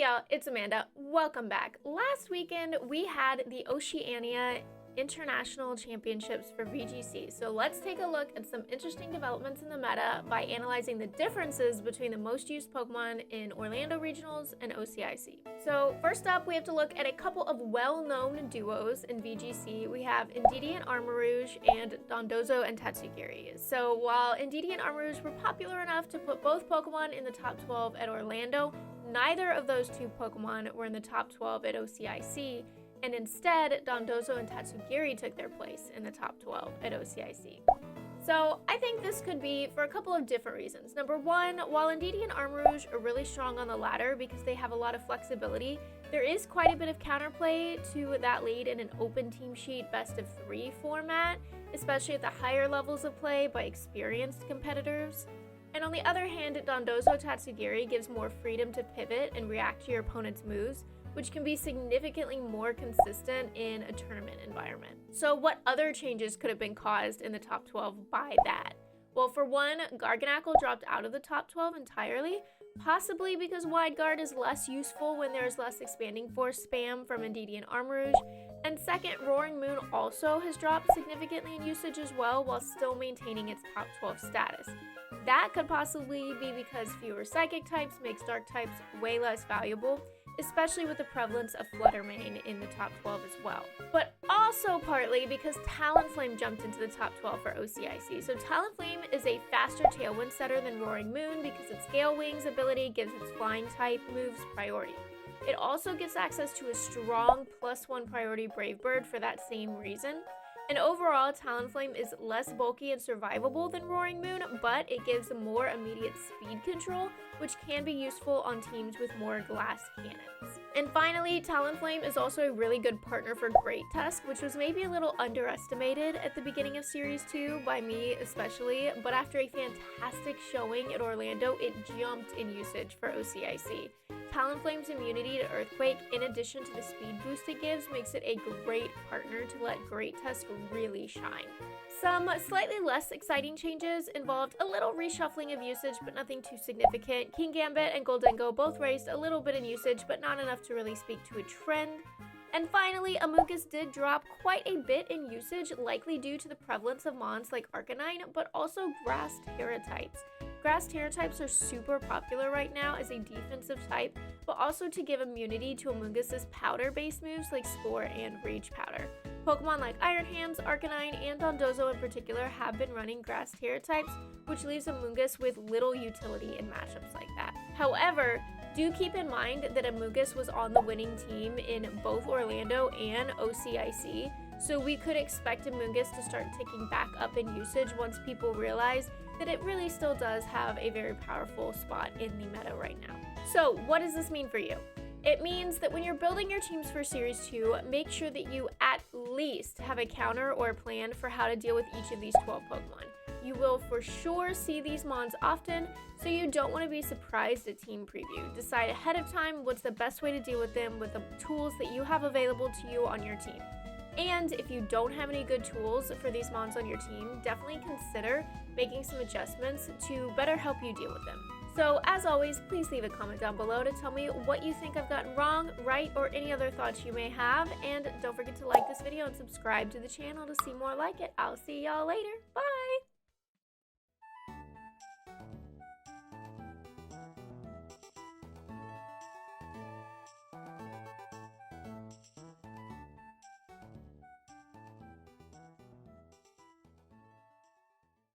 Hey y'all, it's Amanda. Welcome back. Last weekend, we had the Oceania International Championships for VGC, so let's take a look at some interesting developments in the meta by analyzing the differences between the most used Pokemon in Orlando Regionals and OCIC. So first up, we have to look at a couple of well-known duos in VGC. We have Indeedee and Armarouge and Dondozo and Tatsugiri. So while Indeedee and Armarouge were popular enough to put both Pokemon in the top 12 at Orlando, neither of those two Pokemon were in the top 12 at OCIC, and instead, Dondozo and Tatsugiri took their place in the top 12 at OCIC. So I think this could be for a couple of different reasons. Number one, while Indeedee and Armarouge are really strong on the ladder because they have a lot of flexibility, there is quite a bit of counterplay to that lead in an open team sheet best of 3 format, especially at the higher levels of play by experienced competitors. And on the other hand, Dondozo Tatsugiri gives more freedom to pivot and react to your opponent's moves, which can be significantly more consistent in a tournament environment. So what other changes could have been caused in the top 12 by that? Well, for one, Garganacl dropped out of the top 12 entirely, possibly because Wide Guard is less useful when there's less expanding force spam from Indeedee and Armarouge. And second, Roaring Moon also has dropped significantly in usage as well while still maintaining its top 12 status. That could possibly be because fewer Psychic types makes Dark types way less valuable, especially with the prevalence of Fluttermane in the top 12 as well. But also partly because Talonflame jumped into the top 12 for OCIC. So Talonflame is a faster Tailwind setter than Roaring Moon because its Gale Wings ability gives its flying type moves priority. It also gets access to a strong +1 priority Brave Bird for that same reason. And overall, Talonflame is less bulky and survivable than Roaring Moon, but it gives more immediate speed control, which can be useful on teams with more glass cannons. And finally, Talonflame is also a really good partner for Great Tusk, which was maybe a little underestimated at the beginning of Series 2, by me especially, but after a fantastic showing at Orlando, it jumped in usage for OCIC. Talonflame's immunity to Earthquake, in addition to the speed boost it gives, makes it a great partner to let Great Tusk really shine. Some slightly less exciting changes involved a little reshuffling of usage, but nothing too significant. Kingambit and Goldengo both raised a little bit in usage, but not enough to really speak to a trend. And finally, Amoonguss did drop quite a bit in usage, likely due to the prevalence of mons like Arcanine, but also Grass Terra types. Grass Terra types are super popular right now as a defensive type, but also to give immunity to Amoonguss's powder-based moves like Spore and Rage Powder. Pokemon like Iron Hands, Arcanine, and Dondozo in particular have been running Grass Terra types, which leaves Amoonguss with little utility in matchups like that. However, do keep in mind that Amoonguss was on the winning team in both Orlando and OCIC, so we could expect Amoonguss to start ticking back up in usage once people realize that it really still does have a very powerful spot in the meta right now. So what does this mean for you? It means that when you're building your teams for Series 2, make sure that you at least have a counter or a plan for how to deal with each of these 12 Pokemon. You will for sure see these mons often, so you don't want to be surprised at team preview. Decide ahead of time what's the best way to deal with them with the tools that you have available to you on your team. And if you don't have any good tools for these mons on your team, definitely consider making some adjustments to better help you deal with them. So as always, please leave a comment down below to tell me what you think I've gotten wrong, right, or any other thoughts you may have. And don't forget to like this video and subscribe to the channel to see more like it. I'll see y'all later. Bye!